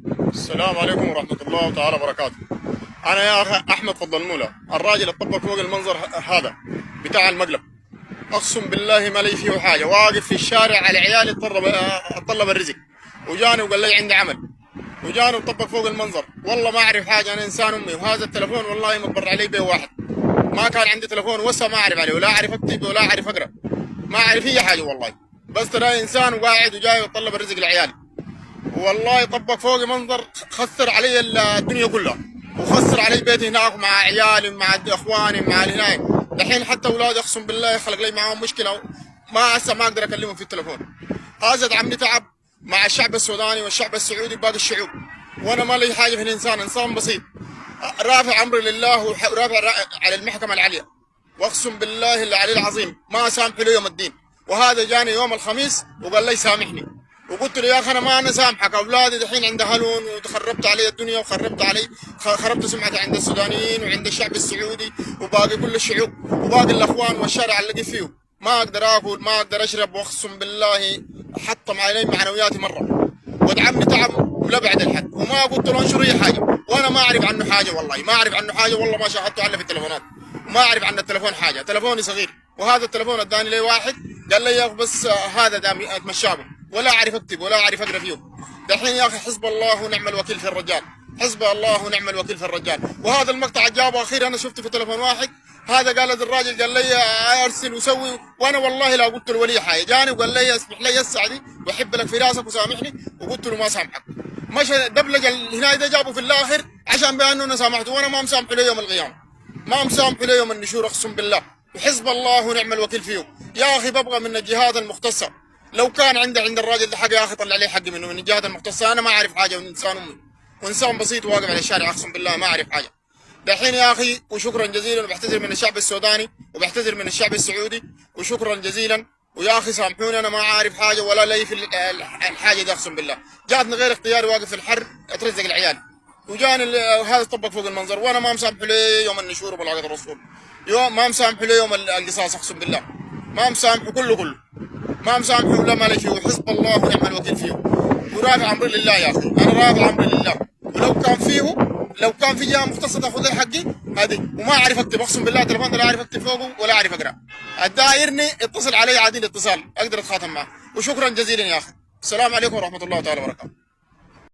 السلام عليكم ورحمة الله تعالى وبركاته. أنا يا أخي أحمد فضل المولى، الراجل الطبق فوق المنظر هذا بتاع المقلب. أقسم بالله ما لي فيه حاجة، واقف في الشارع على عيالي اتطلب الرزق، وجاني وقال لي عندي عمل، وجاني وطبق فوق المنظر. والله ما أعرف حاجة، أنا إنسان أمي، وهذا التلفون والله متبر علي به واحد. ما كان عندي تلفون وسا ما أعرف عليه، ولا أعرف أكتب ولا أعرف أقرأ، ما أعرف أي حاجة والله. بس ترى إنسان وقاعد وجاي ويطلب الرزق لعيالي. والله طبق فوقي منظر، خسر علي الدنيا كلها، وخسر علي بيتي هناك مع عيالي مع اخواني مع هناك. دحين حتى اولادي اقسم بالله خلق لي معاهم مشكله، ما هسه ما اقدر اكلمهم في التليفون. هذا عمي تعب مع الشعب السوداني والشعب السعودي وباقي الشعوب، وانا ما لي حاجه في الانسان، انسان بسيط رافع امري لله ورافع على المحكمه العليا، واقسم بالله العلي العظيم ما سامحه له يوم الدين. وهذا جاني يوم الخميس وقال لي سامحني، وقلت له يا اخي انا ما انا سامحك، اولادي دحين عند هلون وخربت علي الدنيا وخربت علي، خربت سمعتي عند السودانيين وعند الشعب السعودي وباقي كل الشعوب وباقي الاخوان والشارع اللي فيه. ما اقدر اكل ما اقدر اشرب، واقسم بالله حطم علي معنوياتي مره، ودعمني تعب لابعد الحد، وما قلت له انشر اي حاجه، وانا ما اعرف عنه حاجه والله، ما اعرف عنه حاجه والله، ما شاهدته الا في التليفونات، وما اعرف عن التليفون حاجه، تليفوني صغير، وهذا التليفون اداني لي واحد قال لي يا اخي بس هذا دام اتمشابه، ولا اعرف اكتب ولا اعرف اقرا فيه. دحين يا اخي حسب الله ونعم الوكيل في الرجال، حسب الله ونعم الوكيل في الرجال. وهذا المقطع جابه اخير انا شفته في تليفون واحد، هذا قال الراجل قال لي ارسل وسوي، وانا والله لا قلت له ولي حاجه، جاني وقال لي اسمح لي السعدي واحب لك في راسك وسامحني، وقلت له ما سامحك. مشى دبلج هنا ده جابه في الاخر عشان بانه انا سامحته، وانا ما مسامحه له يوم القيامه، ما مسامحه له يوم النشور اقسم بالله. وحسب الله ونعم الوكيل فيه. يا اخي ببغى من الجهات المختصه، لو كان عند الراجل ده حق يا اخي طلع لي حقي منه من الجهات المختصه، انا ما اعرف حاجه، وانسان امي وانسان بسيط واقف على الشارع اقسم بالله ما اعرف حاجه. دحين يا اخي وشكرا جزيلا، وبعتذر من الشعب السوداني وبعتذر من الشعب السعودي، وشكرا جزيلا. ويا اخي سامحوني انا ما عارف حاجه ولا لي في الحاجه دي اقسم بالله، جاتني غير اختياري واقف في الحر اترزق العيال، وجاني هذا طبق فوق المنظر، وانا ما مسامحه لي يوم النشور وبلاغه الرسول، يوم ما مسامحه لي يوم القصاص اقسم بالله، ما مسامحه كله ما مسامحه ولا ما لي فيه. وحسب الله ونعم الوكيل فيه، ورافع امري لله يا اخي، انا رافع امري لله. ولو كان فيه، لو كان في جهه مختصه تاخذ لي حقي هذه، وما اعرف اكتب اقسم بالله التليفون ده لا اعرف اكتب فوقه ولا اعرف اقرا، الدايرني اتصل علي عادي الاتصال اقدر اتخاطب معه. وشكرا جزيلا يا اخي، السلام عليكم ورحمه الله تعالى وبركاته.